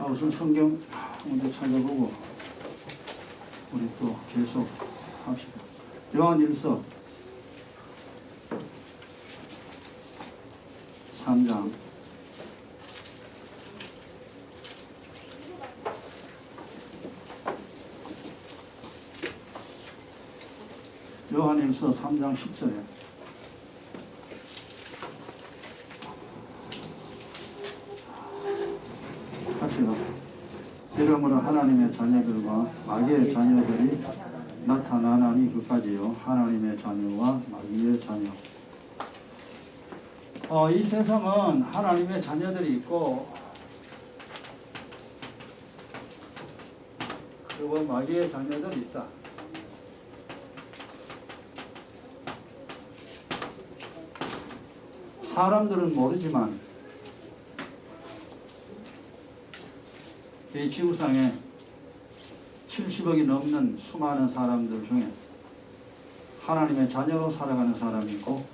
자, 우선 성경 먼저 찾아보고 우리 또 계속 합시다. 요한일서 3장 요한일서 3장 10절에 같이요. 이러므로 하나님의 자녀들과 마귀의 자녀들이 나타나나니 그까지요. 하나님의 자녀와 마귀의 자녀. 이 세상은 하나님의 자녀들이 있고 그리고 마귀의 자녀들이 있다. 사람들은 모르지만 이 지구상에 70억이 넘는 수많은 사람들 중에 하나님의 자녀로 살아가는 사람이 있고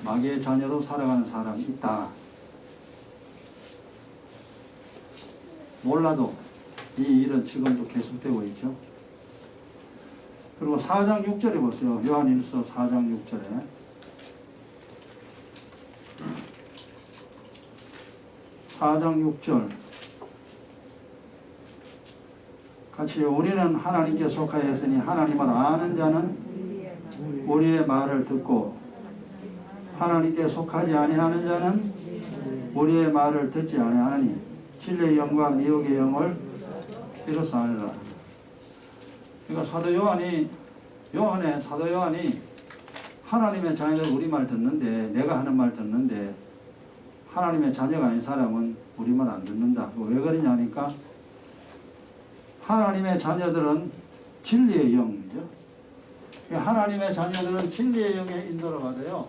마귀의 자녀로 살아가는 사람이 있다. 몰라도 이 일은 지금도 계속되고 있죠. 그리고 4장 6절에 보세요. 요한일서 4장 6절에 4장 6절 같이 우리는 하나님께 속하였으니 하나님을 아는 자는 우리의 말을 듣고 하나님께 속하지 아니하는 자는 우리의 말을 듣지 아니하니 진리의 영과 미혹의 영을 이로써 아니라. 그러니까 사도 요한이 하나님의 자녀들 우리 말 듣는데 내가 하는 말 듣는데 하나님의 자녀가 아닌 사람은 우리 말 안 듣는다. 왜 그러냐니까 하나님의 자녀들은 진리의 영이죠. 하나님의 자녀들은 진리의 영의 인도를 받아요.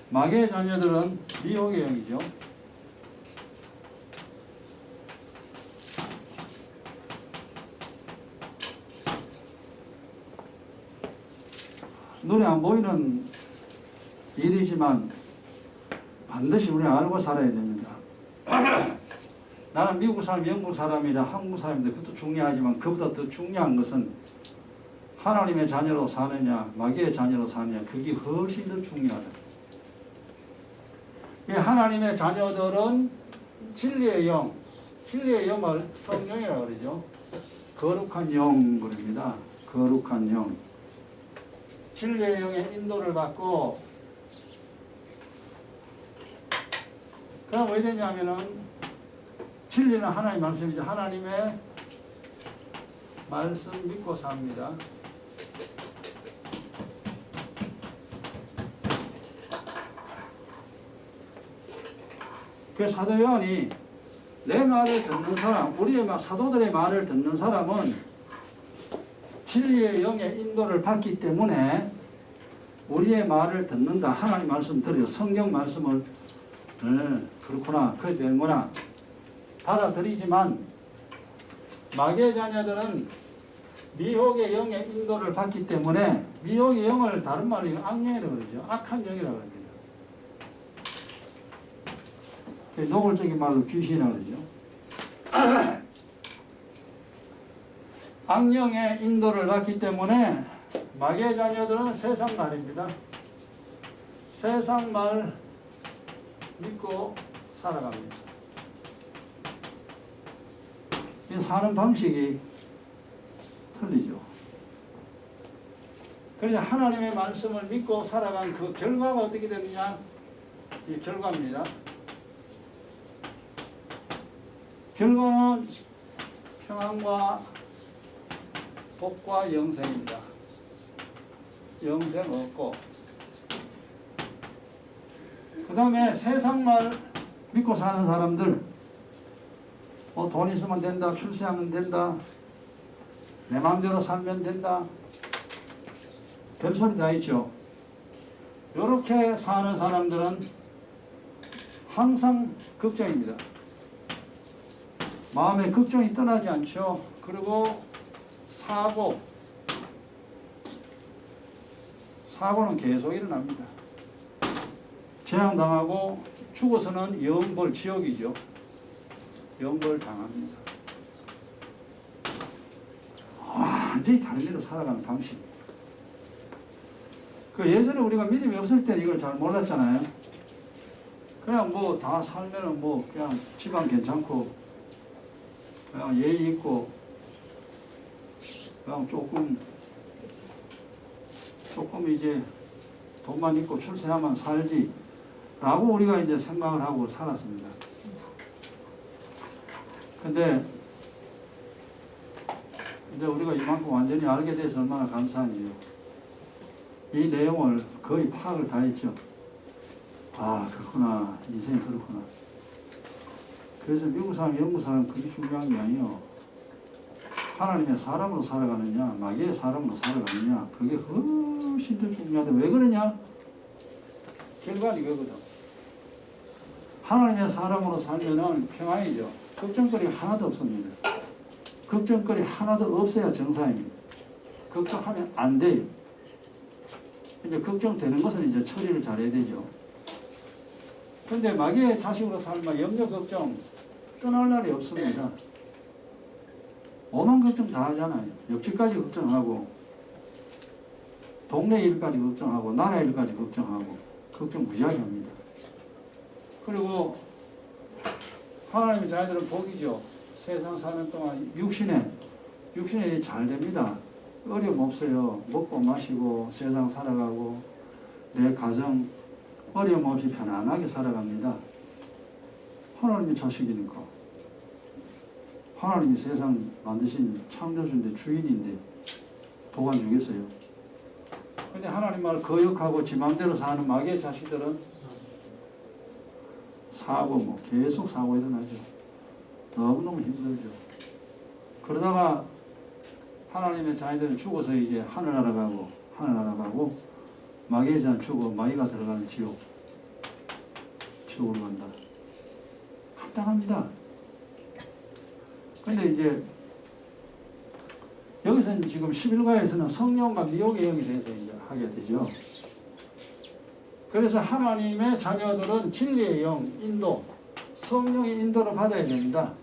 마귀의 자녀들은 미혹의 영이죠. 눈에 안 보이는 일이지만 반드시 우리가 알고 살아야 됩니다. 나는 미국 사람, 영국 사람이다, 한국 사람이다. 그것도 중요하지만 그보다 더 중요한 것은 하나님의 자녀로 사느냐 마귀의 자녀로 사느냐 그게 훨씬 더 중요하다. 하나님의 자녀들은 진리의 영, 진리의 영을 성령이라고 그러죠. 거룩한 영 그럽니다. 거룩한 영. 진리의 영의 인도를 받고 그럼 왜 되냐면은 진리는 하나님의 말씀이죠. 하나님의 말씀 믿고 삽니다. 그 사도 요한이 내 말을 듣는 사람, 우리의 사도들의 말을 듣는 사람은 진리의 영의 인도를 받기 때문에 우리의 말을 듣는다. 하나님 말씀 들어요. 성경 말씀을 그렇구나, 그래 되는구나 받아들이지만 마귀의 자녀들은 미혹의 영의 인도를 받기 때문에 미혹의 영을 다른 말로 악령이라고 그러죠. 악한 영이라고 합니다. 노골적인 말로 귀신이라고 그러죠. 악령의 인도를 받기 때문에 마귀의 자녀들은 세상 말입니다. 세상 말 믿고 살아갑니다. 사는 방식이 틀리죠. 그래서 하나님의 말씀을 믿고 살아간 그 결과가 어떻게 되느냐? 이 결과입니다. 결과는 평안과 복과 영생입니다. 영생 없고 그 다음에 세상말 믿고 사는 사람들 돈 있으면 된다, 출세하면 된다, 내 마음대로 살면 된다, 별소리 다 있죠. 이렇게 사는 사람들은 항상 걱정입니다. 마음에 걱정이 떠나지 않죠. 그리고 사고, 사고는 계속 일어납니다. 재앙당하고 죽어서는 영벌 지옥이죠. 영벌 당합니다. 완전히 다른 데로 살아가는 방식. 그 예전에 우리가 믿음이 없을 때 이걸 잘 몰랐잖아요. 그냥 뭐 다 살면은 뭐 그냥 집안 괜찮고 그냥 예의 있고 그냥 조금 이제 돈만 있고 출세하면 살지 라고 우리가 이제 생각을 하고 살았습니다. 근데 이제 우리가 이만큼 완전히 알게 돼서 얼마나 감사한지요. 이 내용을 거의 파악을 다 했죠. 아, 그렇구나. 인생이 그렇구나. 그래서 미국 사람, 영국 사람 그게 중요한 게 아니에요. 하나님의 사람으로 살아가느냐, 마귀의 사람으로 살아가느냐, 그게 훨씬 더 중요하다. 왜 그러냐? 결과는 이거거든. 하나님의 사람으로 살면은 평안이죠. 걱정거리가 하나도 없습니다. 걱정거리 하나도 없어야 정상입니다. 걱정하면 안 돼요. 이제 걱정되는 것은 이제 처리를 잘해야 되죠. 근데 마귀의 자식으로 살면 염려 걱정 떠날 날이 없습니다. 오만 걱정 다 하잖아요. 옆집까지 걱정하고 동네 일까지 걱정하고 나라 일까지 걱정하고 걱정 무지하게 합니다. 그리고 하나님의 자녀들은 복이죠. 세상 사는 동안 육신에 잘 됩니다. 어려움 없어요. 먹고 마시고 세상 살아가고 내 가정 어려움 없이 편안하게 살아갑니다. 하나님의 자식이니까. 하나님이 세상 만드신 창조주인데 주인인데 도관 주겠어요. 근데 하나님 말 거역하고 지 맘대로 사는 마귀의 자식들은 사고 뭐 계속 사고 일어나죠. 너무너무 힘들죠. 그러다가 하나님의 자녀들은 죽어서 이제 하늘나라 가고 마귀의 자는 죽어 마귀가 들어가는 지옥으로 간다. 간단합니다. 근데 이제 여기서는 지금 11과에서는 성령과 미혹의 영에 대해서 이제 하게 되죠. 그래서 하나님의 자녀들은 진리의 영, 인도, 성령의 인도를 받아야 됩니다.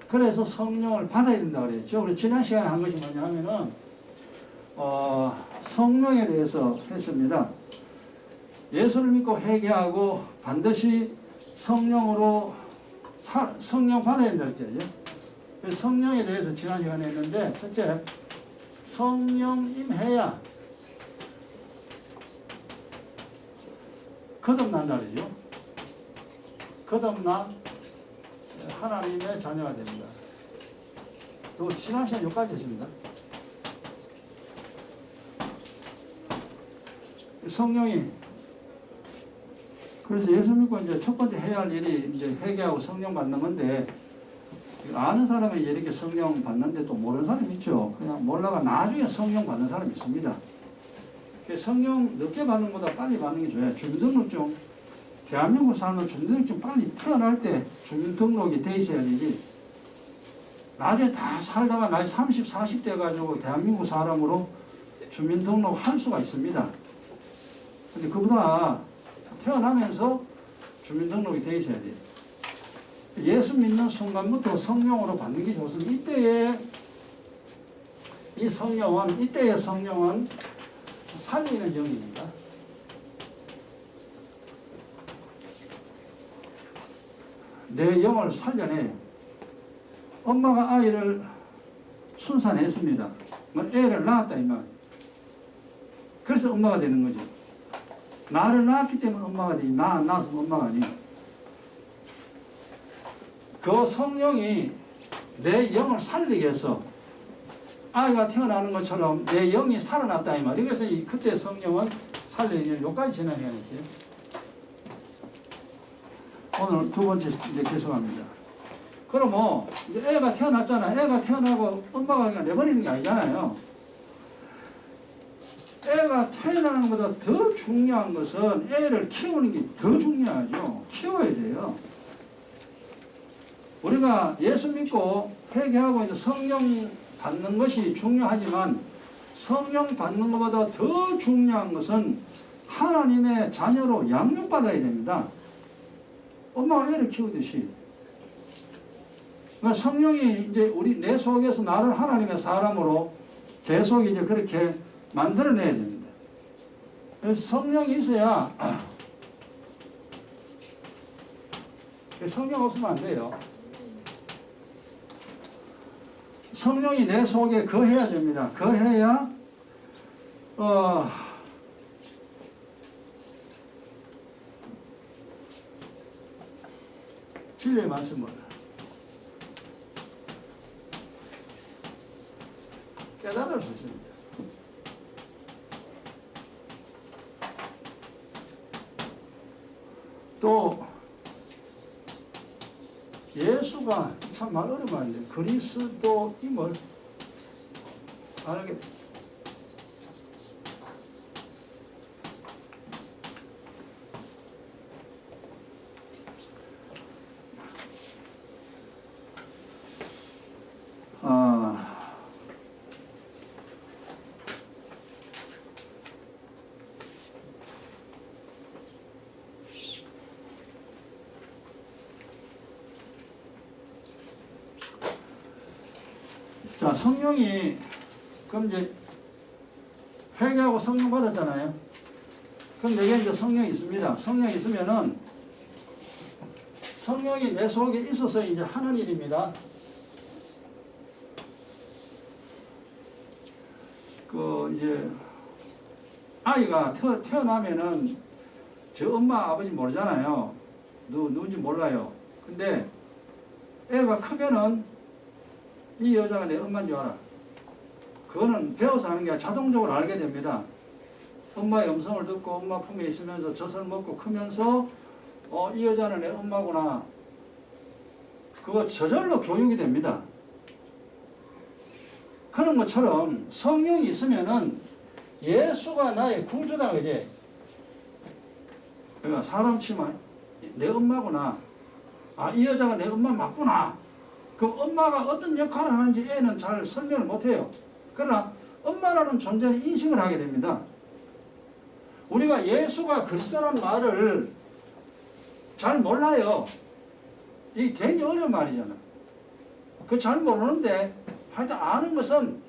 그래서 성령을 받아야 된다고 그랬죠. 우리 지난 시간에 한 것이 뭐냐 하면은, 성령에 대해서 했습니다. 예수를 믿고 회개하고 반드시 성령 받아야 된다 그랬죠. 성령에 대해서 지난 시간에 했는데, 첫째, 성령 임해야 거듭난다 그러죠. 거듭나 하나님의 자녀가 됩니다. 또 지난 시간 여기까지 했습니다. 성령이 그래서 예수 믿고 이제 첫 번째 해야 할 일이 이제 회개하고 성령 받는 건데, 아는 사람이 이렇게 성령 받는데 또 모르는 사람이 있죠. 그냥 몰라가 나중에 성령 받는 사람이 있습니다. 성령 늦게 받는 것보다 빨리 받는 게 좋아요. 주민등록증, 대한민국 사람은 주민등록증 빨리 태어날 때 주민등록이 돼 있어야 되지. 나중에 다 살다가 나이 30, 40 돼가지고 대한민국 사람으로 주민등록 할 수가 있습니다. 근데 그보다 태어나면서 주민등록이 돼 있어야 돼요. 예수 믿는 순간부터 성령으로 받는 게 좋습니다. 이때의 성령은 살리는 영입니다. 내 영을 살려내. 엄마가 아이를 순산했습니다. 애를 낳았다 이 말. 그래서 엄마가 되는 거죠. 나를 낳았기 때문에 엄마가 되지. 나 안 낳았으면 엄마가 아니에요. 그 성령이 내 영을 살리게 해서 아이가 태어나는 것처럼 내 영이 살아났다 이 말이에요. 그래서 그때 성령은 살리는 여기까지 지난 시간이 있어요. 오늘 두 번째 이제 계속합니다. 그럼 뭐 이제 애가 태어났잖아. 애가 태어나고 엄마가 그냥 내버리는 게 아니잖아요. 애가 태어나는 것보다 더 중요한 것은 애를 키우는 게 더 중요하죠. 키워야 돼요. 우리가 예수 믿고 회개하고 이제 성령 받는 것이 중요하지만 성령 받는 것보다 더 중요한 것은 하나님의 자녀로 양육받아야 됩니다. 엄마가 애를 키우듯이. 그러니까 성령이 이제 내 속에서 나를 하나님의 사람으로 계속 이제 그렇게 만들어내야 됩니다. 그래서 성령이 있어야, 성령 없으면 안 돼요. 성령이 내 속에 거해야 됩니다. 거해야 진리의 말씀을 깨달을 수 있습니다. 또 예수가 참 말 어려운 말인데 그리스도임을 알게 됩니다. 자, 성령이, 그럼 이제 회개하고 성령 받았잖아요. 그럼 내게 이제 성령이 있습니다. 성령이 있으면은 성령이 내 속에 있어서 이제 하는 일입니다. 이제 아이가 태어나면은 저 엄마 아버지 모르잖아요. 누군지 몰라요. 근데 애가 크면은 이 여자가 내 엄마인 줄 알아. 그거는 배워서 하는 게 아니라 자동적으로 알게 됩니다. 엄마의 음성을 듣고 엄마 품에 있으면서 젖을 먹고 크면서 이 여자는 내 엄마구나. 그거 저절로 교육이 됩니다. 그런 것처럼 성령이 있으면은 예수가 나의 구주다, 그지? 그러니까 사람 치면 내 엄마구나. 아, 이 여자가 내 엄마 맞구나. 그 엄마가 어떤 역할을 하는지 애는 잘 설명을 못해요. 그러나 엄마라는 존재는 인식을 하게 됩니다. 우리가 예수가 그리스도라는 말을 잘 몰라요. 이게 되게 어려운 말이잖아. 그 잘 모르는데 하여튼 아는 것은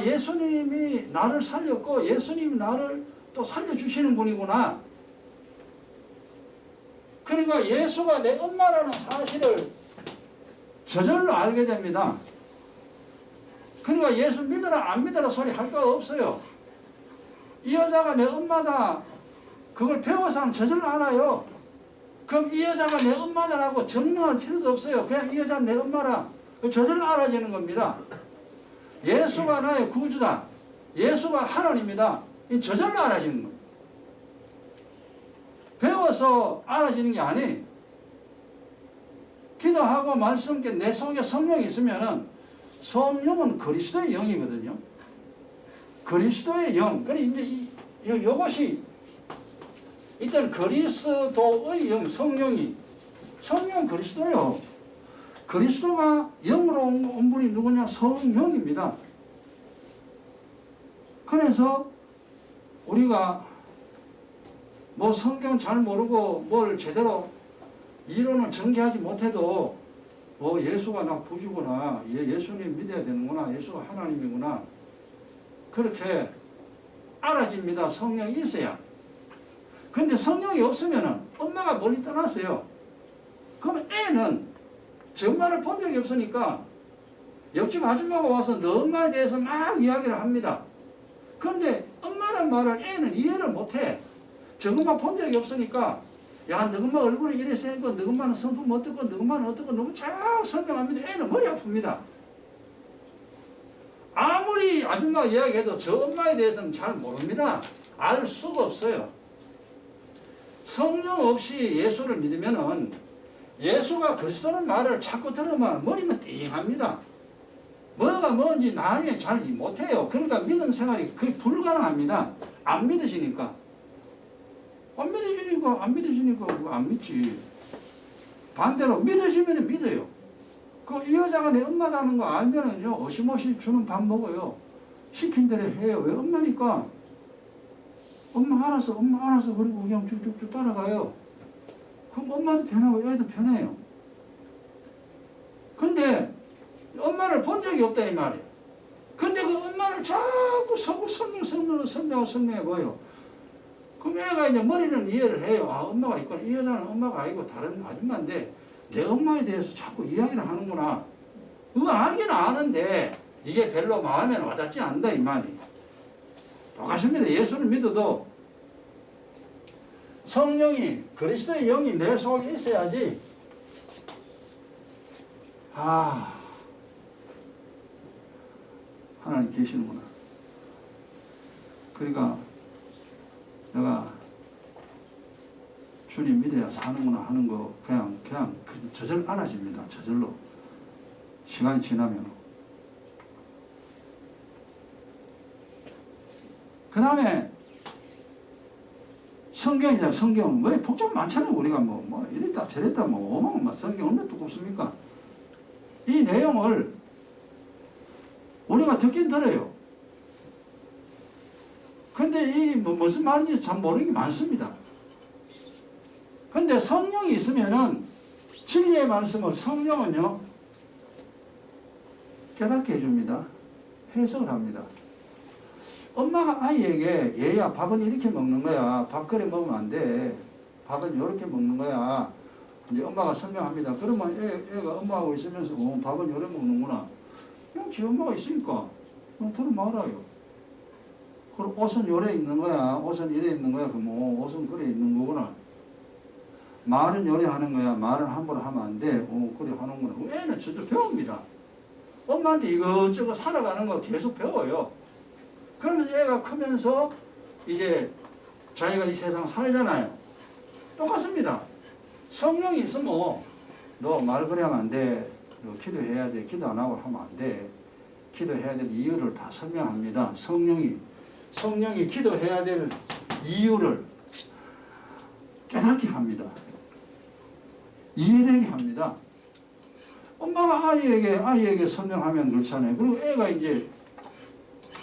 예수님이 나를 살렸고 예수님이 나를 또 살려주시는 분이구나. 그러니까 예수가 내 엄마라는 사실을 저절로 알게 됩니다. 그러니까 예수 믿어라 안 믿어라 소리 할 거 없어요. 이 여자가 내 엄마다 그걸 배워서 하면 저절로 알아요. 그럼 이 여자가 내 엄마다라고 증명할 필요도 없어요. 그냥 이 여자는 내 엄마라 저절로 알아지는 겁니다. 예수가 나의 구주다. 예수가 하나님이다. 이 저절로 알아지는 거예요. 배워서 알아지는 게 아니에요. 기도하고 말씀께 내 속에 성령이 있으면은 성령은 그리스도의 영이거든요. 그리스도의 영. 그래 이제 이것이 일단 그리스도의 영, 성령 그리스도요. 그리스도가 영으로 온 분이 누구냐? 성령입니다. 그래서 우리가 뭐 성경 잘 모르고 뭘 제대로 이론을 전개하지 못해도 예수가 나 구주구나, 예수님 믿어야 되는구나, 예수가 하나님이구나, 그렇게 알아집니다. 성령이 있어야. 근데 성령이 없으면은 엄마가 멀리 떠났어요. 그럼 애는 저 엄마를 본 적이 없으니까 옆집 아줌마가 와서 너 엄마에 대해서 막 이야기를 합니다. 그런데 엄마란 말을 애는 이해를 못해. 저 엄마 본 적이 없으니까 야, 너 엄마 얼굴이 이랬으니까 너 엄마는 성품 어떻고 너 엄마는 어떻고 너무 쫙 설명합니다. 애는 머리 아픕니다. 아무리 아줌마가 이야기해도 저 엄마에 대해서는 잘 모릅니다. 알 수가 없어요. 성령 없이 예수를 믿으면은 예수가 그리스도는 말을 자꾸 들으면 머리는 띵합니다. 뭐가 뭔지 나중에 잘 못해요. 그러니까 믿음 생활이 거의 불가능합니다. 안 믿으시니까. 안 믿으시니까 안 믿지. 반대로 믿으시면 믿어요. 이 여자가 내 엄마다는 거 알면은요, 어심없이 주는 밥 먹어요. 시킨 대로 해요. 왜? 엄마니까. 엄마 알아서 그리고 그냥 쭉쭉쭉 따라가요. 그럼 엄마도 편하고 애도 편해요. 근데 엄마를 본 적이 없다 이 말이에요. 근데 그 엄마를 자꾸 설명해 봐요. 그럼 애가 이제 머리는 이해를 해요. 아, 엄마가 있구나. 이 여자는 엄마가 아니고 다른 아줌마인데 내 엄마에 대해서 자꾸 이야기를 하는구나. 그거 알기는 아는데 이게 별로 마음에 와닿지 않는다 이 말이. 똑같습니다. 예수를 믿어도 성령이 그리스도의 영이 내 속에 있어야지. 아, 하나님 계시는구나. 그러니까 내가 주님 믿어야 사는구나 하는 거 그냥 저절 알아집니다. 저절로. 시간이 지나면. 그 다음에 성경이잖아. 성경. 뭐 복잡 많잖아요. 우리가 뭐 이랬다 저랬다 뭐 성경 얼마나 두껍습니까? 이 내용을 우리가 듣긴 들어요. 근데 이 무슨 말인지 참 모르는 게 많습니다. 근데 성령이 있으면은 진리의 말씀을 성령은요 깨닫게 해줍니다. 해석을 합니다. 엄마가 아이에게 얘야 밥은 이렇게 먹는 거야. 밥 그래 먹으면 안 돼. 밥은 이렇게 먹는 거야. 이제 엄마가 설명합니다. 그러면 애가 엄마하고 있으면서 밥은 이렇게 먹는구나. 그냥 지 엄마가 있으니까 그냥 들으면 알아요. 그럼 옷은 요래 입는 거야. 옷은 이래 입는 거야. 그럼 옷은 그래 입는 거구나. 말은 요래 하는 거야. 말은 함부로 하면 안 돼. 그래 하는구나. 애는 저절 배웁니다. 엄마한테 이것저것 살아가는 거 계속 배워요. 그러면서 애가 크면서 이제 자기가 이 세상 살잖아요. 똑같습니다. 성령이 있으면 너 말 그래 하면 안 돼. 너 기도해야 돼. 기도 안 하고 하면 안 돼. 기도해야 될 이유를 다 설명합니다. 성령이 기도해야 될 이유를 깨닫게 합니다. 이해되게 합니다. 엄마가 아이에게 설명하면 그렇잖아요. 그리고 애가 이제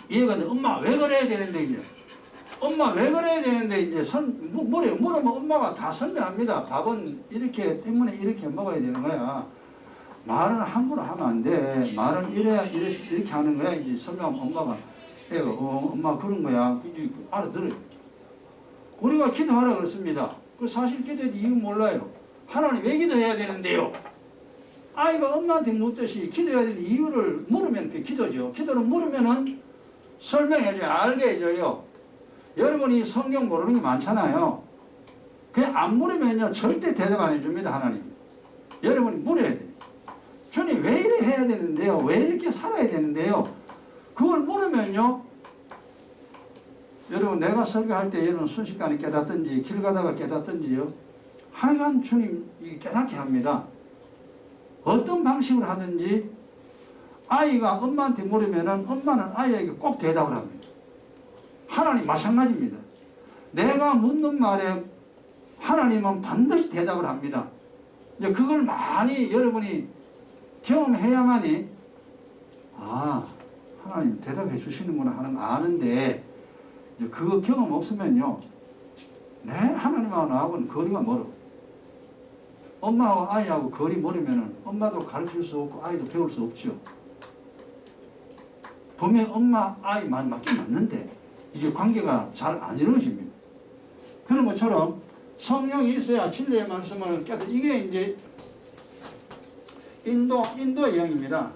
이해가 돼. 엄마 왜 그래야 되는데 이제. 엄마 왜 그래야 되는데 이제 물으면 엄마가 다 설명합니다. 밥은 이렇게 때문에 이렇게 먹어야 되는 거야. 말은 함부로 하면 안 돼. 말은 이렇게 하는 거야. 이제 설명하면 엄마가 애가 엄마 그런 거야. 알아들어요. 우리가 기도하라 그랬습니다. 그 사실 기도의 이유 몰라요. 하나님 왜 기도해야 되는데요? 아이가 엄마한테 묻듯이 기도해야 되는 이유를 물으면 그게 기도죠. 기도를 물으면은 설명해줘요. 알게 해줘요. 여러분이 성경 모르는 게 많잖아요. 그냥 안 물으면요 절대 대답 안 해줍니다. 하나님. 여러분이 물어야 돼요. 주님 왜 이래 해야 되는데요? 왜 이렇게 살아야 되는데요? 그걸 물으면요 여러분 내가 설교할 때 여러분 순식간에 깨닫든지 길 가다가 깨닫든지요 하여간 주님 깨닫게 합니다. 어떤 방식으로 하든지 아이가 엄마한테 물으면은 엄마는 아이에게 꼭 대답을 합니다. 하나님 마찬가지입니다. 내가 묻는 말에 하나님은 반드시 대답을 합니다. 이제 그걸 많이 여러분이 경험해야만이 하나님 대답해 주시는구나 하는 거 아는데 이제 그거 경험 없으면요 하나님하고 나하고는 거리가 멀어. 엄마하고 아이하고 거리 멀으면은 엄마도 가르칠 수 없고 아이도 배울 수 없죠. 분명히 엄마 아이 맞긴 맞는데 이게 관계가 잘 안 이루어집니다. 그런 것처럼 성령이 있어야 진리의 말씀을 깨닫. 이게 이제 인도의 영입니다.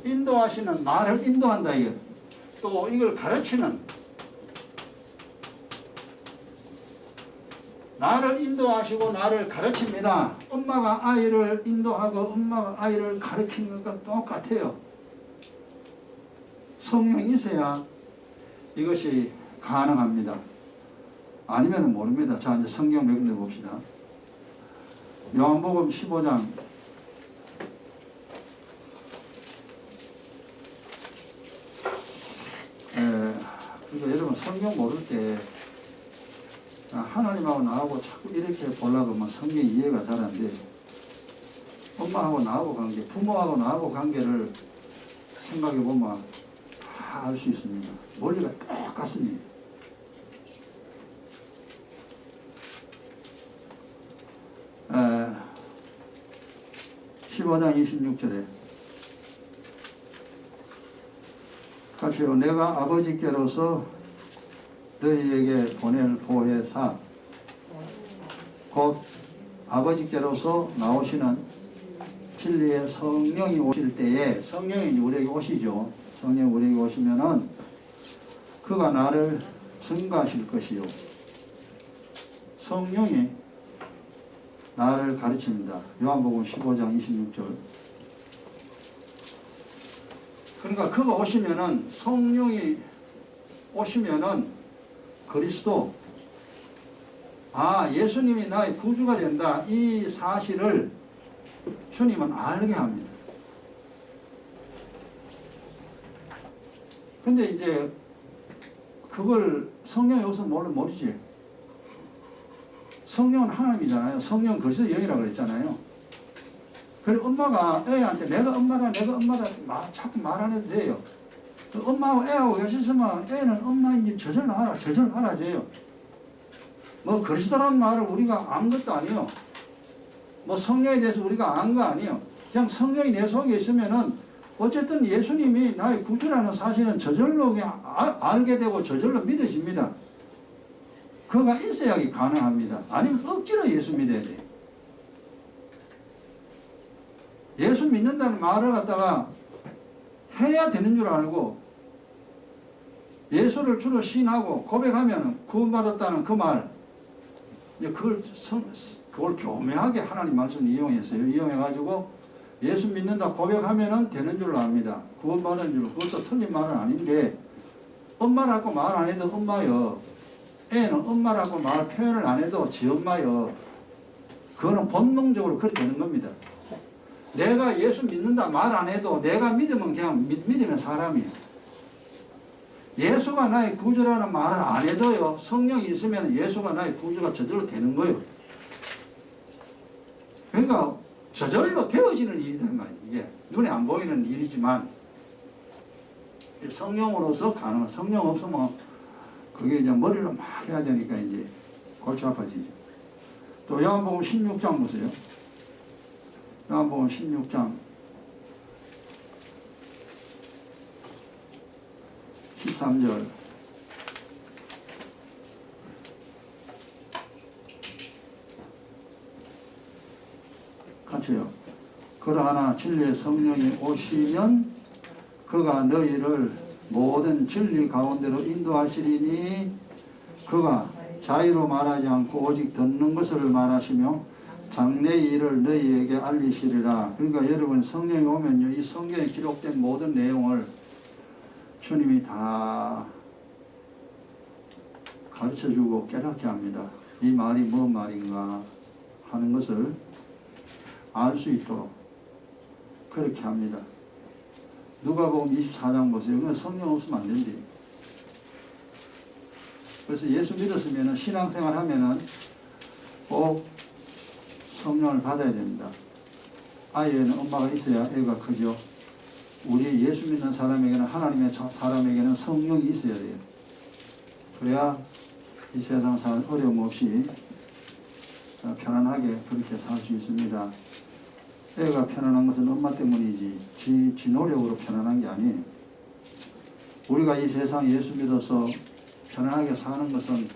인도하시는 나를 인도한다 이게. 또 이걸 가르치는 나를 인도하시고 나를 가르칩니다. 엄마가 아이를 인도하고 엄마가 아이를 가르치는 것과 똑같아요. 성령이 있어야 이것이 가능합니다. 아니면 모릅니다. 자, 이제 성경 몇 군데 봅시다. 요한복음 15장 '그러니까 여러분 성경 모를 때 하나님하고 나하고 자꾸 이렇게 보려고 하면 성경 이해가 잘 안 돼요. 엄마하고 나하고 관계, 부모하고 나하고 관계를 생각해 보면 다 알 수 있습니다. 원리가 똑같습니다. 에, 15장 26절에 같이요. 내가 아버지께로서 너희에게 보낼 보혜사 곧 아버지께로서 나오시는 진리의 성령이 오실 때에, 성령이 우리에게 오시죠. 성령이 우리에게 오시면은 그가 나를 증거하실 것이요. 성령이 나를 가르칩니다. 요한복음 15장 26절. 그러니까 그가 오시면은, 성령이 오시면은 그리스도, 예수님이 나의 구주가 된다, 이 사실을 주님은 알게 합니다. 근데 이제 그걸 성령이 없으면 모르지. 성령은 하나님이잖아요. 성령은 그리스도 영이라고 그랬잖아요. 그래서 엄마가 애한테 내가 엄마다 자꾸 말 안 해도 돼요. 엄마하고 애하고 계셨으면 애는 엄마인지 저절 알아줘요. 뭐 그리스도라는 말을 우리가 안 것도 아니에요. 뭐 성령에 대해서 우리가 안 거 아니에요. 그냥 성령이 내 속에 있으면은 어쨌든 예수님이 나의 구주라는 사실은 저절로 그냥 알게 되고 저절로 믿어집니다. 그가 있어야지 가능합니다. 아니면 억지로 예수 믿어야 돼. 예수 믿는다는 말을 갖다가 해야 되는 줄 알고 예수를 주로 시인하고 고백하면 구원받았다는 그 말, 그걸 교묘하게 하나님 말씀 이용했어요. 이용해가지고 예수 믿는다 고백하면은 되는 줄로 압니다. 구원받은 줄. 그것도 틀린 말은 아닌데, 엄마라고 말 안 해도 엄마여, 애는 엄마라고 말 표현을 안 해도 지 엄마여, 그거는 본능적으로 그렇게 되는 겁니다. 내가 예수 믿는다 말 안 해도 내가 믿으면 그냥 믿으면 사람이에요. 예수가 나의 구주라는 말을 안 해도요, 성령이 있으면 예수가 나의 구주가 저절로 되는 거예요. 그러니까 저절로 되어지는 일이란 말이에요. 이게 눈에 안 보이는 일이지만 성령으로서 가능한. 성령 없으면 그게 이제 머리로 막 해야 되니까 이제 골치 아파지죠. 또 요한복음 16장 보세요. 요한복음 16장 13절. 같이요. 그러나 진리의 성령이 오시면 그가 너희를 모든 진리 가운데로 인도하시리니 그가 자의로 말하지 않고 오직 듣는 것을 말하시며 장래의 일을 너희에게 알리시리라. 그러니까 여러분, 성령이 오면요, 이 성경에 기록된 모든 내용을 주님이 다 가르쳐주고 깨닫게 합니다. 이 말이 뭔 말인가 하는 것을 알 수 있도록 그렇게 합니다. 누가복음 24장 보세요. 그건 성령 없으면 안 된대요. 그래서 예수 믿었으면 신앙생활 하면은 꼭 성령을 받아야 됩니다. 아이에는 엄마가 있어야 애가 크죠. 우리 예수 믿는 사람에게는, 하나님의 사람에게는 성령이 있어야 돼요. 그래야 이 세상 살 어려움 없이 편안하게 그렇게 살 수 있습니다. 애가 편안한 것은 엄마 때문이지 지 노력으로 편안한 게 아니에요. 우리가 이 세상 예수 믿어서 편안하게 사는 것은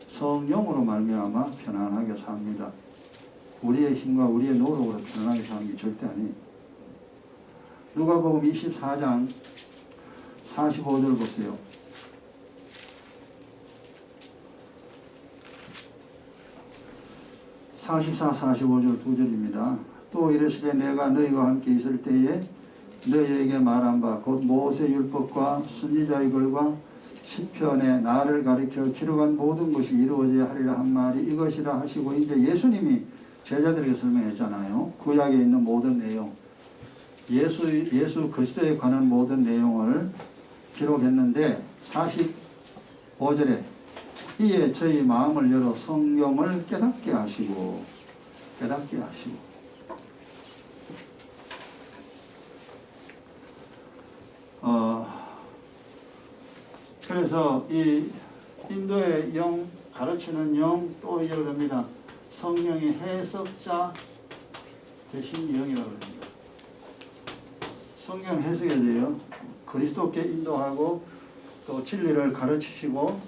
성령으로 말미암아 편안하게 삽니다. 우리의 힘과 우리의 노력으로 편안하게 사는 게 절대 아니에요. 누가복음 24장 45절 보세요. 44, 45절 두 절입니다. 또 이르시되 내가 너희와 함께 있을 때에 너희에게 말한 바 곧 모세 율법과 선지자의 글과 시편에 나를 가리켜 기록한 모든 것이 이루어져야 하리라 한 말이 이것이라 하시고, 이제 예수님이 제자들에게 설명했잖아요. 구약에 있는 모든 내용, 예수 그리스도에 관한 모든 내용을 기록했는데 45절에 이에 저희 마음을 열어 성경을 깨닫게 하시고 그래서 이 인도의 영, 가르치는 영, 또 이걸 합니다. 성령의 해석자 대신 영이라고 합니다. 성령 해석해야 돼요. 그리스도께 인도하고 또 진리를 가르치시고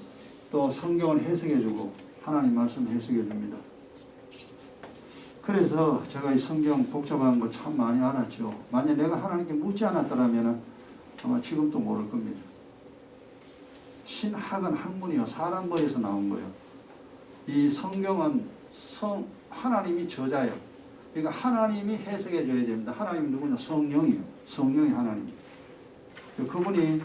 또 성경을 해석해주고 하나님 말씀 해석해줍니다. 그래서 제가 이 성경 복잡한 거 참 많이 알았죠. 만약 내가 하나님께 묻지 않았더라면 아마 지금도 모를 겁니다. 신학은 학문이요. 사람 머리에서 나온 거예요. 이 성경은 하나님이 저자예요. 그러니까 하나님이 해석해 줘야 됩니다. 하나님이 누구냐? 성령이요. 성령이 하나님. 그분이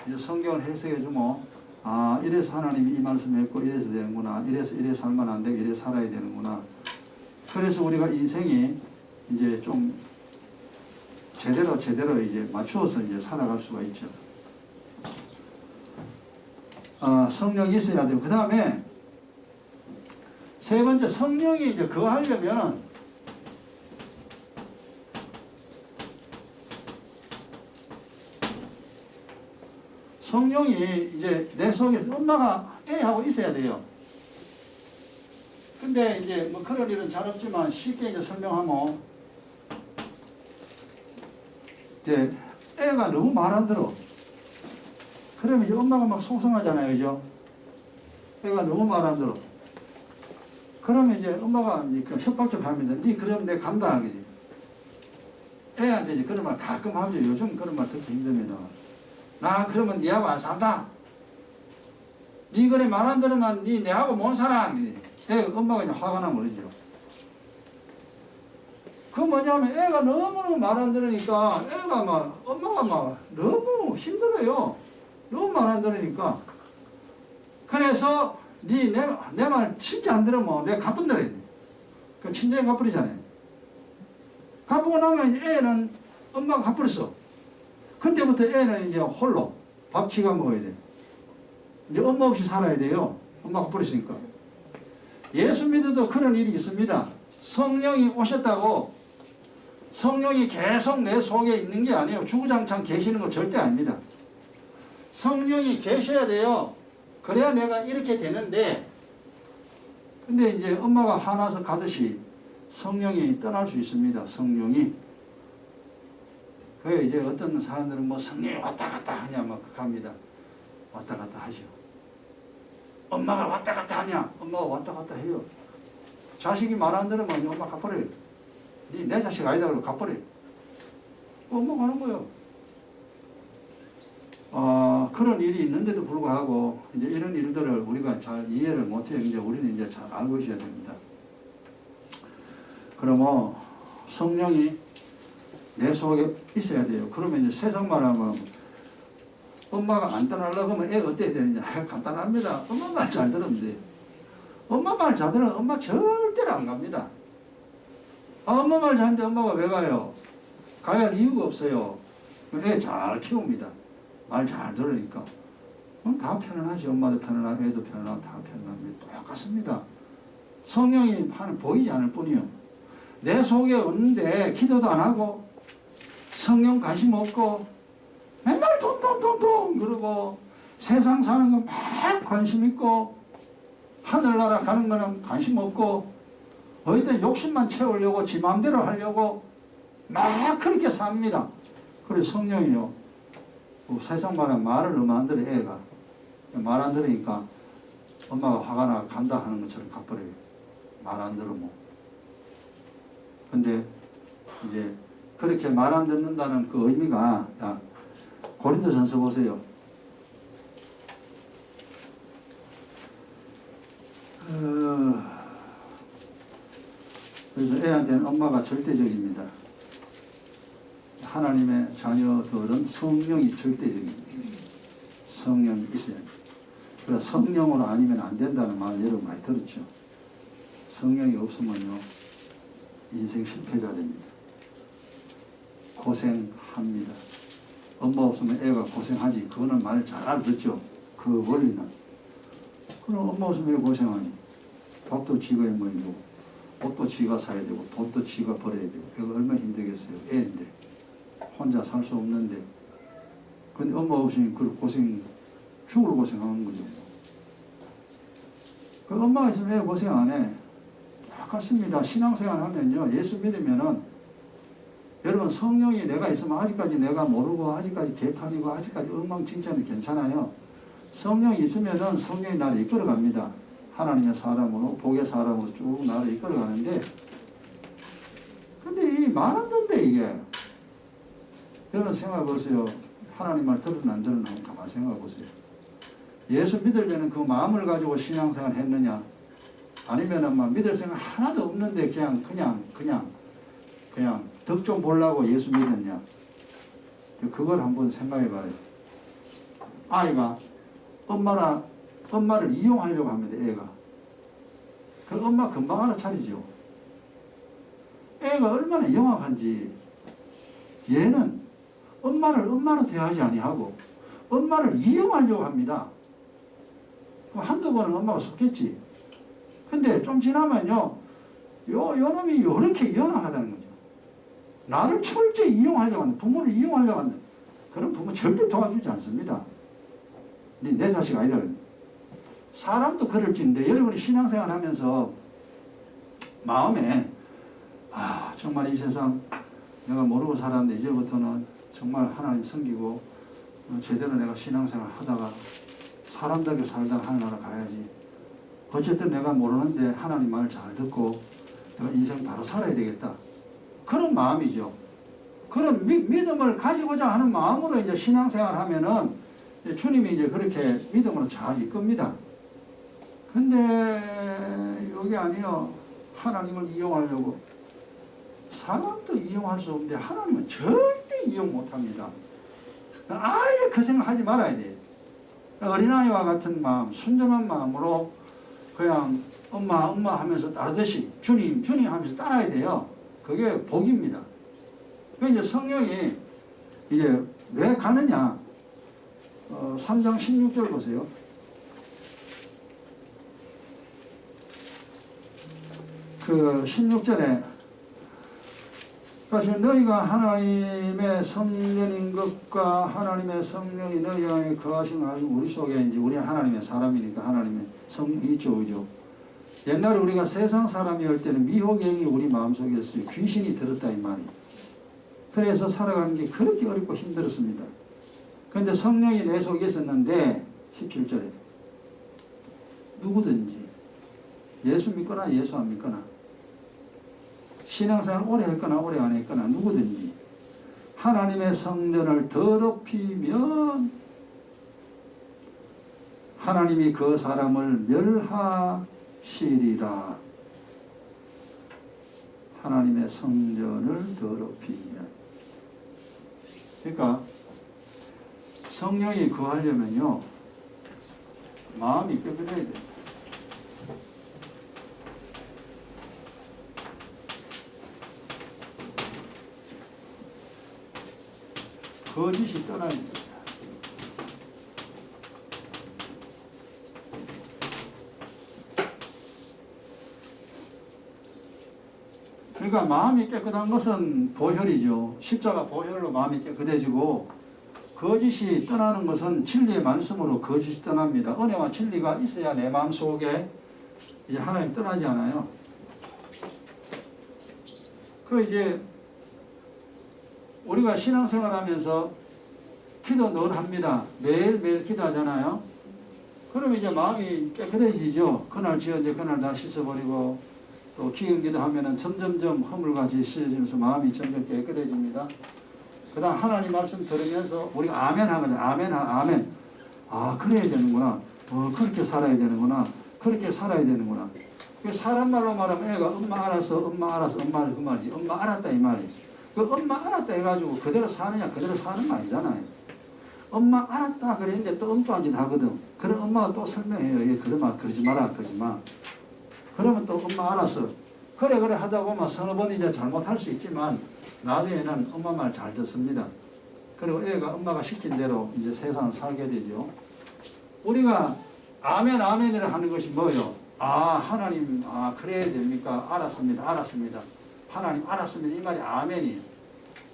이제 성경을 해석해 주면 아 이래서 하나님이 이 말씀했고 이래서 되는구나. 이래서 이래 살면 안 되고 이래 살아야 되는구나. 그래서 우리가 인생이 이제 좀 제대로 이제 맞추어서 이제 살아갈 수가 있죠. 성령이 있어야 되고 그 다음에 세 번째 성령이 이제 그거 하려면 성령이 이제 내 속에 엄마가 애하고 있어야 돼요. 근데 이제 뭐 그런 일은 잘 없지만 쉽게 이제 설명하면 이제 애가 너무 말 안 들어. 그러면 이제 엄마가 막 속상하잖아요. 그죠? 애가 너무 말 안 들어. 그러면 이제 엄마가 이제 협박 좀 합니다. 니 그럼 내 간다. 그지? 애한테 이제 그런 말 가끔 하죠. 요즘 그런 말 듣기 힘듭니다. 나 그러면 니하고 안 산다. 니 그래 말 안 들으면 니 내하고 못 살아. 엄마가 이제 화가 나면 그러죠. 그 뭐냐면 애가 너무너무 말 안 들으니까 애가 막 엄마가 막 너무 힘들어요. 너무 말 안 들으니까. 그래서 니 내 말 진짜 안 들으면 내가 갚은다래. 그 친정에 갚으리잖아요. 갚고 나면 이제 애는 엄마가 갚으랬어. 그때부터 애는 이제 홀로 밥 지가 먹어야 돼. 이제 엄마 없이 살아야 돼요. 엄마가 갚으랬으니까. 예수 믿어도 그런 일이 있습니다. 성령이 오셨다고 성령이 계속 내 속에 있는 게 아니에요. 주구장창 계시는 거 절대 아닙니다. 성령이 계셔야 돼요. 그래야 내가 이렇게 되는데 근데 이제 엄마가 화나서 가듯이 성령이 떠날 수 있습니다. 성령이. 그래 이제 어떤 사람들은 뭐 성령이 왔다 갔다 하냐 막 갑니다. 왔다 갔다 하죠. 엄마가 왔다 갔다 하냐? 엄마가 왔다 갔다 해요. 자식이 말 안 들으면 엄마 갚아버려요. 내 자식 아니다 그러고 갚아버려요. 엄마가 하는 거예요. 그런 일이 있는데도 불구하고 이제 이런 일들을 우리가 잘 이해를 못해요. 이제 우리는 이제 잘 알고 있어야 됩니다. 그러면 성령이 내 속에 있어야 돼요. 그러면 이제 세상 말하면 엄마가 안 떠나려고 하면 애가 어때야 되느냐? 간단합니다. 엄마 말 잘 들으면 돼요. 엄마 말 잘 들으면 엄마 절대로 안 갑니다. 엄마 말 잘하는데 엄마가 왜 가요? 가야 할 이유가 없어요. 애 잘 키웁니다. 말 잘 들으니까. 다 편안하지. 엄마도 편안하고 애도 편안하고 다 편안합니다. 똑같습니다. 성령이 보이지 않을 뿐이요. 내 속에 없는데 기도도 안 하고 성령 관심 없고 맨날 돈 그러고 세상 사는 거 막 관심 있고 하늘나라 가는 거는 관심 없고 어디든 욕심만 채우려고 지 마음대로 하려고 막 그렇게 삽니다. 그래 성령이요. 세상 말은 말을 너무 안 들어 애가. 말 안 들으니까 엄마가 화가 나 간다 하는 것처럼 갚버려요. 말 안 들으면. 근데 이제 그렇게 말 안 듣는다는 그 의미가 야 고린도전서 보세요. 그래서 애한테는 엄마가 절대적입니다. 하나님의 자녀들은 성령이 절대적입니다. 성령이 있어야 합니다. 그래서 성령으로 아니면 안 된다는 말 여러분 많이 들었죠. 성령이 없으면요 인생 실패자 됩니다. 고생합니다. 엄마 없으면 애가 고생하지. 그거는 말 잘 알아듣죠. 그 원리는. 그럼 엄마 없으면 왜 고생하니? 밥도 지가 해먹어야 되고 옷도 지가 사야 되고 돈도 지가 벌어야 되고 애가 얼마나 힘들겠어요. 애인데 혼자 살 수 없는데. 근데 엄마 없으면 그 고생 죽을 고생하는 거죠. 그 엄마가 있으면 애 고생 안 해. 똑같습니다. 신앙생활 하면요, 예수 믿으면은, 여러분 성령이 내가 있으면 아직까지 내가 모르고 아직까지 개판이고 아직까지 엉망진창이 괜찮아요. 성령이 있으면은 성령이 나를 이끌어갑니다. 하나님의 사람으로, 복의 사람으로 쭉 나를 이끌어가는데, 근데 이 말 안 된대, 이게. 여러분 생각해 보세요. 하나님 말 들었나 안 들었나 한번 가만히 생각해 보세요. 예수 믿으려면 그 마음을 가지고 신앙생활 했느냐? 아니면은 막 믿을 생각 하나도 없는데 그냥 덕 좀 보려고 예수 믿었냐? 그걸 한번 생각해 봐요. 아이가 엄마를 이용하려고 합니다, 애가. 그 엄마 금방 알아차리죠. 애가 얼마나 영악한지. 얘는 엄마를 엄마로 대하지 아니하고 엄마를 이용하려고 합니다. 그럼 한두 번은 엄마가 속겠지. 근데 좀 지나면요, 요 놈이 요렇게 영악하다는 거죠. 나를 철저히 이용하려고 한다. 부모를 이용하려고 한다. 그런 부모 절대 도와주지 않습니다. 내 자식 아니다. 사람도 그럴지인데, 여러분이 신앙생활 하면서 마음에, 정말 이 세상 내가 모르고 살았는데 이제부터는 정말 하나님 섬기고 제대로 내가 신앙생활 하다가 사람답게 살다가 하늘나라 가야지. 어쨌든 내가 모르는데 하나님 말 잘 듣고 내가 인생 바로 살아야 되겠다. 그런 마음이죠. 그런 믿음을 가지고자 하는 마음으로 이제 신앙생활 하면은 주님이 이제 그렇게 믿음으로 잘 이끕니다. 근데 여기 아니요. 하나님을 이용하려고. 사람도 이용할 수 없는데 하나님은 절대 이용 못합니다. 아예 그 생각하지 말아야 돼. 어린아이와 같은 마음, 순전한 마음으로 그냥 엄마 하면서 따르듯이 주님 하면서 따라야 돼요. 그게 복입니다. 그러니까 이제 성령이 이제 왜 가느냐? 3장 16절 보세요. 그 16절에 그래서 너희가 하나님의 성령인 것과 하나님의 성령이 너희 안에 거하신 것을 우리 속에 이제 우리는 하나님의 사람이니까 하나님의 성령이 있죠, 그죠? 옛날에 우리가 세상 사람이었을 때는 미혹행이 우리 마음속에 있어요. 귀신이 들었다 이 말이. 그래서 살아가는 게 그렇게 어렵고 힘들었습니다. 그런데 성령이 내 속에 있었는데 17절에 누구든지 예수 믿거나 예수 안 믿거나 신앙생활 오래 했거나 오래 안 했거나 누구든지 하나님의 성전을 더럽히면 하나님이 그 사람을 멸하시리라. 하나님의 성전을 더럽히면. 그러니까 성령이 거하려면요 마음이 깨끗해야 돼요. 거짓이 떠나야 됩니다. 그러니까 마음이 깨끗한 것은 보혈이죠. 십자가 보혈로 마음이 깨끗해지고 거짓이 떠나는 것은 진리의 말씀으로 거짓이 떠납니다. 은혜와 진리가 있어야 내 마음 속에 이제 하나님 떠나지 않아요. 그 이제 우리가 신앙생활 하면서 기도 늘 합니다. 매일매일 기도하잖아요. 그러면 이제 마음이 깨끗해지죠. 그날 지어져 그날 다 씻어버리고 또 기은 기도하면은 점점점 허물같이 씻어지면서 마음이 점점 깨끗해집니다. 그 다음 하나님 말씀 들으면서 우리가 아멘 하거든요. 아멘. 아, 그래야 되는구나. 그렇게 살아야 되는구나. 그렇게 살아야 되는구나. 사람 말로 말하면 애가 엄마 알았어. 엄마를 그 말이지. 엄마 알았다 이 말이. 그 엄마 알았다 해가지고 그대로 사느냐 그대로 사는 거 아니잖아요. 엄마 알았다 그랬는데 또 엉뚱한 짓 하거든. 그럼 엄마가 또 설명해요. 얘 그러지 마라. 그러면 또 엄마 알았어. 그래 하다 보면 서너 번 이제 잘못할 수 있지만 나중에는 엄마 말 잘 듣습니다. 그리고 애가 엄마가 시킨 대로 이제 세상을 살게 되죠. 우리가 아멘이라 하는 것이 뭐예요? 하나님 그래야 됩니까? 알았습니다. 하나님 알았습니다. 이 말이 아멘이에요.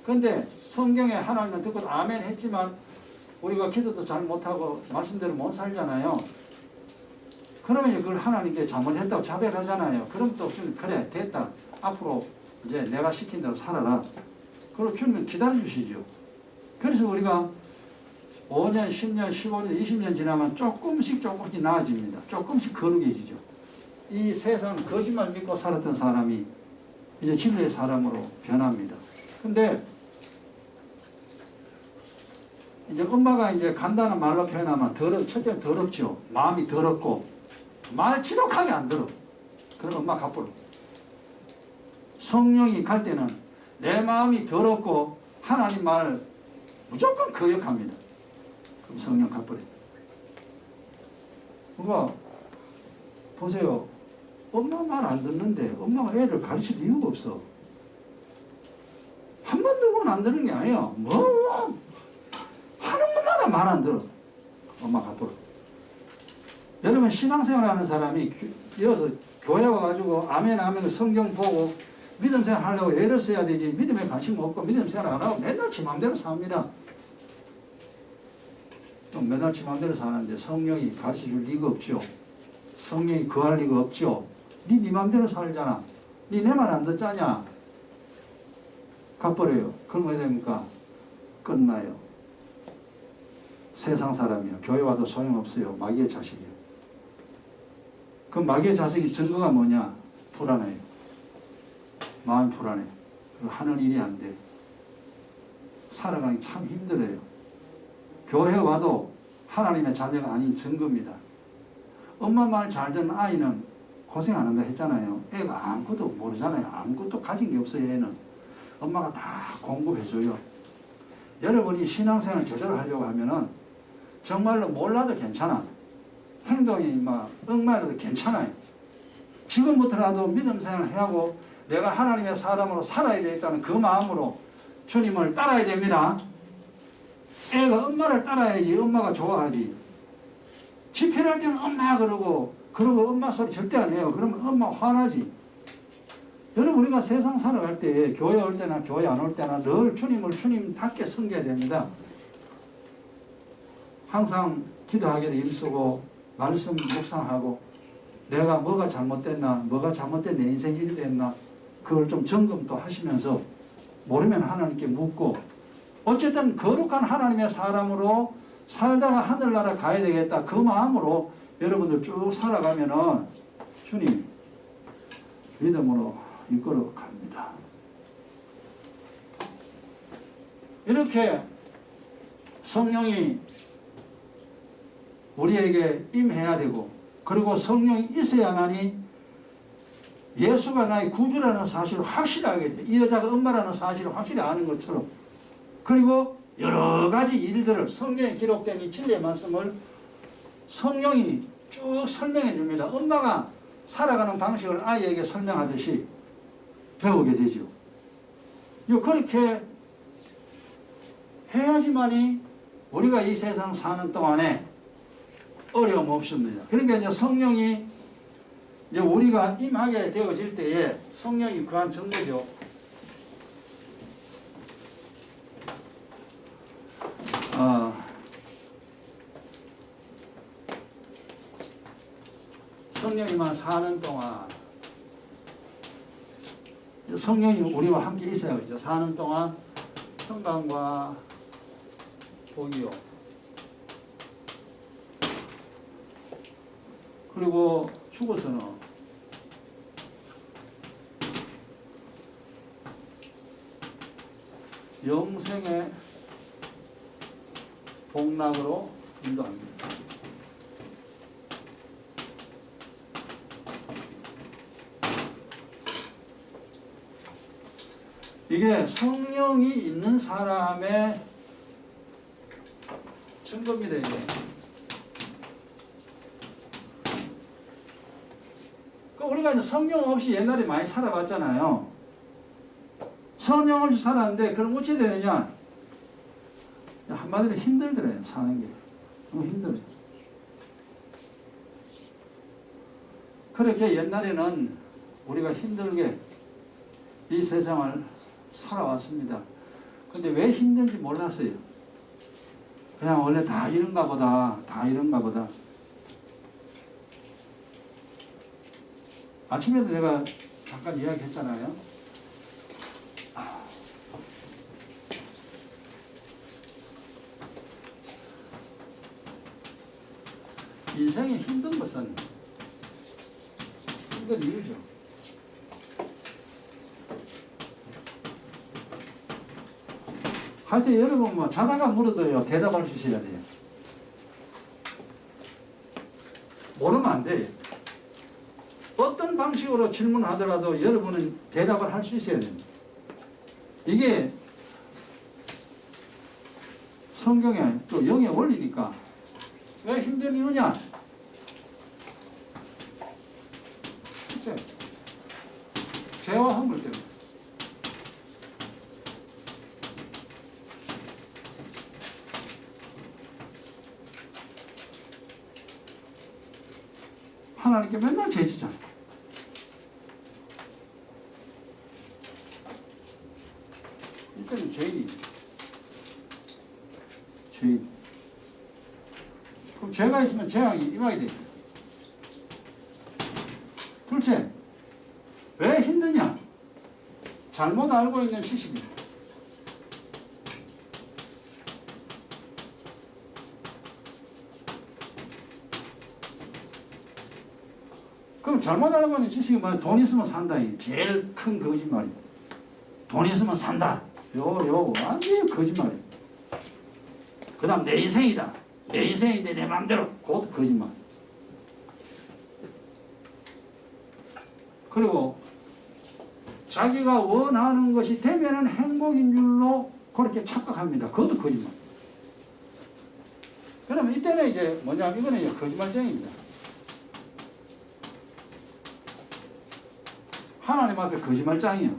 근데 성경에 하나님은 듣고 아멘 했지만 우리가 기도도 잘 못하고 말씀대로 못 살잖아요. 그러면 이제 그걸 하나님께 잘못했다고 자백하잖아요. 그럼 또 주님 그래 됐다. 앞으로 이제 내가 시킨 대로 살아라. 그리고 주님은 기다려주시죠. 그래서 우리가 5년, 10년, 15년, 20년 지나면 조금씩 나아집니다. 조금씩 거룩해지죠. 이 세상 거짓말 믿고 살았던 사람이 이제 진리의 사람으로 변합니다. 근데 이제 엄마가 이제 간단한 말로 표현하면 첫째는 더럽죠. 마음이 더럽고 말 지독하게 안 들어. 그럼 엄마 갚으러. 성령이 갈 때는 내 마음이 더럽고 하나님 말을 무조건 거역합니다. 그럼 성령 갚으래. 그러니까 보세요. 엄마 말 안 듣는데 엄마가 애를 가르칠 이유가 없어. 한 번 두 번 안 듣는 게 아니에요. 뭐 하는 것마다 말 안 들어. 엄마 갚으러. 여러분 신앙생활 하는 사람이 이어서 교회 와가지고 아멘 아멘 성경 보고 믿음 생활 하려고 애를 써야 되지. 믿음에 관심 없고 믿음 생활 안 하고 맨날 지 맘대로 삽니다. 맨날 지 맘대로 사는데 성령이 가르쳐줄 리가 없죠. 성령이 거할 리가 없죠. 네 맘대로 살잖아. 네 내 말 안 듣자냐. 갚버려요. 그럼 왜 됩니까? 끝나요. 세상 사람이요. 교회 와도 소용없어요. 마귀의 자식이요. 그 마귀의 자식이 증거가 뭐냐? 불안해요. 마음이 불안해. 하는 일이 안 돼. 살아가기 참 힘들어요. 교회 와도 하나님의 자녀가 아닌 증거입니다. 엄마 말 잘 듣는 아이는 고생 안 한다 했잖아요. 애가 아무것도 모르잖아요. 아무것도 가진 게 없어요. 애는. 엄마가 다 공급해줘요. 여러분이 신앙생활을 제대로 하려고 하면은 정말로 몰라도 괜찮아. 행동이 막 엉망이라도 괜찮아요. 지금부터라도 믿음 생활을 하고 내가 하나님의 사람으로 살아야 되겠다는 그 마음으로 주님을 따라야 됩니다. 애가 엄마를 따라야지 엄마가 좋아하지. 집회를 할 때는 엄마 그러고 엄마 소리 절대 안 해요. 그러면 엄마 화나지. 여러분 우리가 세상 살아갈 때 교회 올 때나 교회 안 올 때나 늘 주님을 주님답게 섬겨야 됩니다. 항상 기도하기를 힘쓰고 말씀 묵상하고 내가 뭐가 잘못됐나 뭐가 잘못된 내 인생 일이 됐나 그걸 좀 점검도 하시면서 모르면 하나님께 묻고 어쨌든 거룩한 하나님의 사람으로 살다가 하늘나라 가야 되겠다 그 마음으로 여러분들 쭉 살아가면은 주님 믿음으로 이끌어 갑니다. 이렇게 성령이 우리에게 임해야 되고 그리고 성령이 있어야만이 예수가 나의 구주라는 사실을 확실하게 돼. 이 여자가 엄마라는 사실을 확실히 아는 것처럼 그리고 여러 가지 일들을 성경에 기록된 이 진리의 말씀을 성령이 쭉 설명해 줍니다. 엄마가 살아가는 방식을 아이에게 설명하듯이 배우게 되죠. 그렇게 해야지만이 우리가 이 세상 사는 동안에 어려움 없습니다. 그러니까 이제 성령이 이제 우리가 임하게 되어질 때에 성령이 그한 증거죠. 성령이만 사는 동안 성령이 우리와 함께 있어야 하죠. 사는 동안 평강과 복이요. 그리고 죽어서는 영생의 복락으로 인도합니다. 이게 성령이 있는 사람의 증거입니다. 이게. 우리가 이제 성령 없이 옛날에 많이 살아봤잖아요. 성령 없이 살았는데 그럼 어찌 되느냐? 한마디로 힘들더래요. 사는 게. 너무 힘들어요. 그렇게 옛날에는 우리가 힘들게 이 세상을 살아왔습니다. 근데 왜 힘든지 몰랐어요. 그냥 원래 다 이런가 보다. 다 이런가 보다. 아침에도 내가 잠깐 이야기했잖아요. 인생이 힘든 것은 힘든 이유죠. 하여튼 여러분 뭐 자다가 물어도요 대답할 수 있어야 돼요. 모르면 안 돼요. 어떤 방식으로 질문하더라도 여러분은 대답을 할 수 있어야 됩니다. 이게 성경에 또 영의 원리니까. 왜 힘든 이유냐? 첫째, 죄와 허물 때문에. 하나님께 맨날 죄지잖아. 이때는 죄인이. 죄인. 그럼 죄가 있으면 재앙이 임하게 되죠. 둘째, 왜 힘드냐? 잘못 알고 있는 지식이다. 그럼 잘못 알고 있는 지식이 뭐야? 돈 있으면 산다. 이 제일 큰 거짓말이야. 돈 있으면 산다. 요 완전히 거짓말이야. 그 다음 내 인생이다. 내 인생인데 내 마음대로. 그것도 거짓말. 그리고 자기가 원하는 것이 되면은 행복인 줄로 그렇게 착각합니다. 그것도 거짓말. 그러면 이때는 이제 뭐냐? 이거는 이제 거짓말쟁이입니다. 하나님 앞에 거짓말장이에요.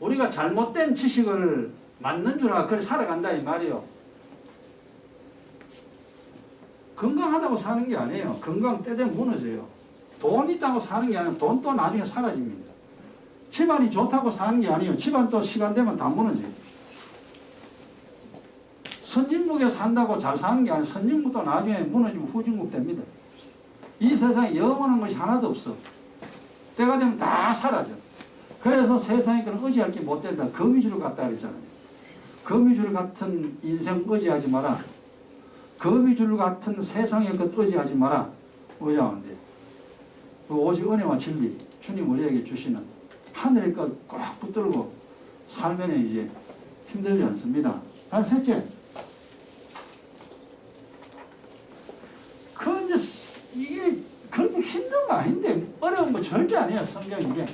우리가 잘못된 지식을 맞는 줄 알고 그래 살아간다 이 말이에요. 건강하다고 사는 게 아니에요. 건강 때되면 무너져요. 돈 있다고 사는 게 아니라 돈 또 나중에 사라집니다. 집안이 좋다고 사는 게 아니에요. 집안 또 시간 되면 다 무너져요. 선진국에 산다고 잘 사는 게 아니라 선진국도 나중에 무너지면 후진국 됩니다. 이 세상에 영원한 것이 하나도 없어. 때가 되면 다 사라져. 그래서 세상에 그런 의지할 게 못 된다. 거미줄 같다 그랬잖아요. 거미줄 같은 인생 의지하지 마라. 거미줄 같은 세상의 것 의지하지 마라. 의지하는데 오직 은혜와 진리 주님 우리에게 주시는 하늘의 것 꼭 붙들고 살면 이제 힘들지 않습니다. 다음 셋째, 이게 그렇게 힘든 거 아닌데 어려운 거 절대 아니에요. 성경 이게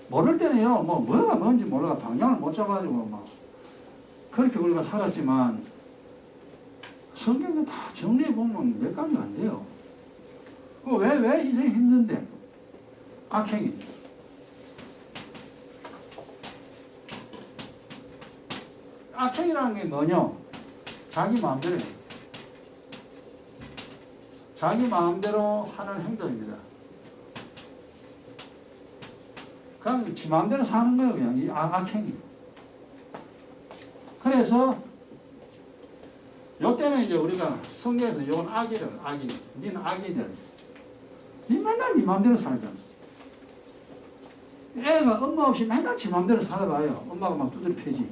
모를 때는요 뭐가 뭔지 몰라 방향을 못 잡아가지고 막 그렇게 우리가 살았지만 성경을 다 정리해 보면 몇 가지 안 돼요. 왜 인생이 힘든데? 악행이. 악행이라는 게 뭐냐? 자기 마음대로 해요. 자기 마음대로 하는 행동입니다. 그냥 지 마음대로 사는 거예요. 그냥 이 악행이. 그래서 요때는 이제 우리가 성경에서 요건 악이래. 니는 악이들. 니 맨날 니 마음대로 살잖아. 애가 엄마 없이 맨날 지 마음대로 살아봐요. 엄마가 막 두드려 패지.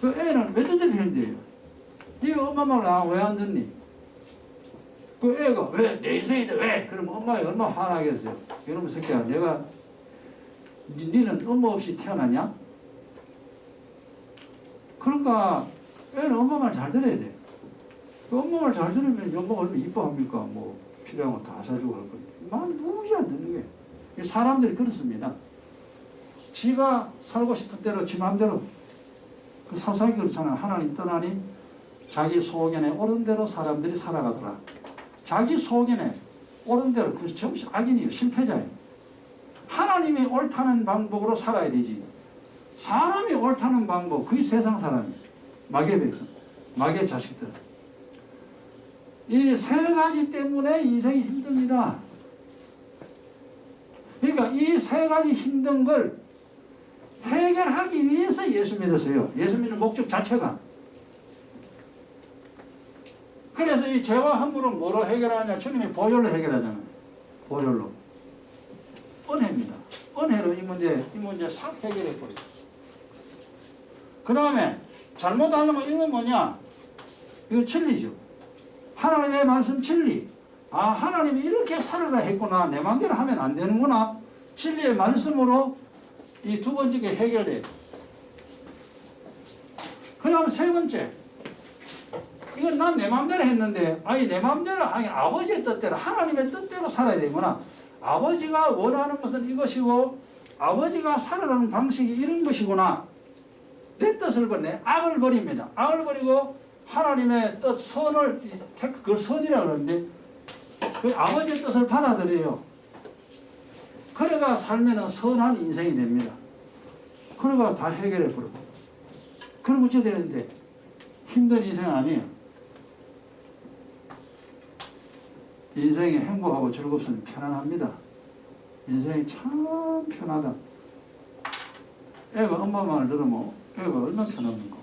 그 애는 왜 두드려 패는데요? 니가 엄마 말 왜 안 듣니? 그 애가 왜? 내 인생인데 왜? 그러면 엄마가 얼마나 화나겠어요. 이놈의 새끼야 내가 니는 엄마 없이 태어났냐? 그러니까 애는 엄마 말 잘 들어야 돼. 그 엄마 말 잘 들으면 엄마가 얼마나 이뻐합니까? 뭐 필요한 거 다 사주고 할 거니까. 말 무지 안 듣는 게. 사람들이 그렇습니다. 지가 살고 싶은 대로 지 마음대로 그 사사기 그렇잖아. 하나님 떠나니 자기 소견에 옳은 대로 사람들이 살아가더라. 자기 소견에 옳은 대로 그것이 전부 악인이에요. 실패자예요. 하나님이 옳다는 방법으로 살아야 되지. 사람이 옳다는 방법 그게 세상 사람이에요. 마귀의 백성, 마귀의 자식들. 이 세 가지 때문에 인생이 힘듭니다. 그러니까 이 세 가지 힘든 걸 해결하기 위해서 예수 믿었어요. 예수 믿는 목적 자체가 이 죄와 허물은 뭐로 해결하냐? 주님이 보혈로 해결하잖아요. 보혈로. 은혜입니다. 은혜로 이 문제 싹 해결해 버려요. 그 다음에 잘못하는 거 이건 뭐냐? 이거 진리죠. 하나님의 말씀 진리. 아, 하나님이 이렇게 살아라 했구나. 내 마음대로 하면 안 되는구나. 진리의 말씀으로 이 두 번째 게 해결돼요. 그 다음 세 번째. 이건 난 내 마음대로 했는데, 아니, 내 마음대로, 아니, 아버지의 뜻대로, 하나님의 뜻대로 살아야 되구나. 아버지가 원하는 것은 이것이고, 아버지가 살아가는 방식이 이런 것이구나. 내 뜻을 버리네. 악을 버립니다. 악을 버리고, 하나님의 뜻, 선을, 그걸 선이라고 그러는데, 그 아버지의 뜻을 받아들여요. 그래가 살면은 선한 인생이 됩니다. 그래가 다 해결해 버리고. 그럼 어찌 되는데, 힘든 인생 아니에요. 인생이 행복하고 즐겁으면 편안합니다. 인생이 참 편하다. 애가 엄마 말 들으면 애가 얼마나 편합니까?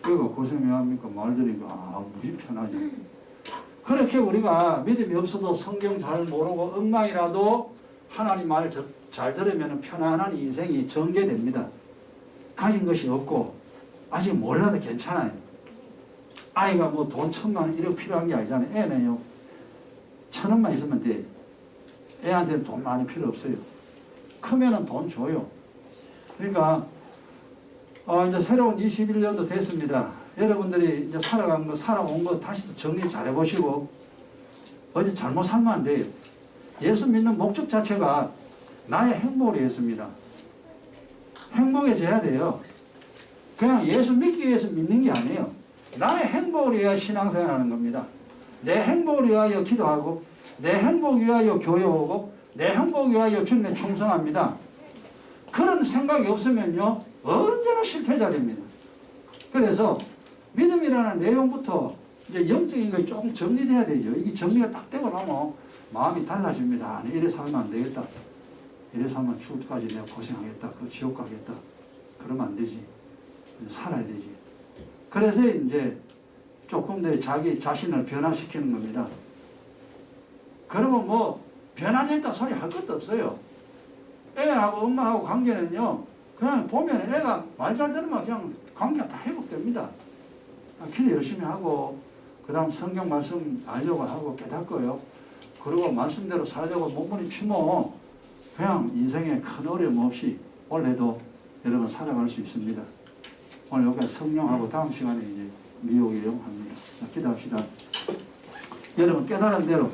애가 고생 왜 합니까? 말 들으니까 무지 편하지. 그렇게 우리가 믿음이 없어도 성경 잘 모르고 엉망이라도 하나님 말 잘 들으면 편안한 인생이 전개됩니다. 가진 것이 없고 아직 몰라도 괜찮아요. 아이가 뭐 돈 1,000만 원 이렇게 필요한 게 아니잖아요. 애는요 1,000원만 있으면 돼. 애한테는 돈 많이 필요 없어요. 크면은 돈 줘요. 그러니까 이제 새로운 21년도 됐습니다. 여러분들이 이제 살아온 거 다시 정리 잘 해보시고 어디 잘못 살면 안 돼요. 예수 믿는 목적 자체가 나의 행복을 위해서입니다. 행복해져야 돼요. 그냥 예수 믿기 위해서 믿는 게 아니에요. 나의 행복을 위하여 신앙생활하는 겁니다. 내 행복을 위하여 기도하고 내 행복을 위하여 교회오고 내 행복을 위하여 주님에 충성합니다. 그런 생각이 없으면요 언제나 실패자 됩니다. 그래서 믿음이라는 내용부터 이제 영적인 것이 조금 정리돼야 되죠. 이게 정리가 딱 되고 나면 마음이 달라집니다. 이래 살면 안 되겠다. 이래 살면 죽을 때까지 내가 고생하겠다. 그 지옥 가겠다. 그러면 안 되지. 살아야 되지. 그래서 이제 조금 더 자기 자신을 변화시키는 겁니다. 그러면 뭐 변화됐다 소리 할 것도 없어요. 애하고 엄마하고 관계는요 그냥 보면 애가 말 잘 들으면 그냥 관계가 다 회복됩니다. 기도 열심히 하고 그 다음 성경 말씀 알려고 하고 깨닫고요. 그리고 말씀대로 살려고 몸부림치면 그냥 인생에 큰 어려움 없이 올해도 여러분 살아갈 수 있습니다. 오늘 여기까지 성령하고 다음 시간에 이제 미혹이용 합니다. 기도합시다. 여러분 깨달은 대로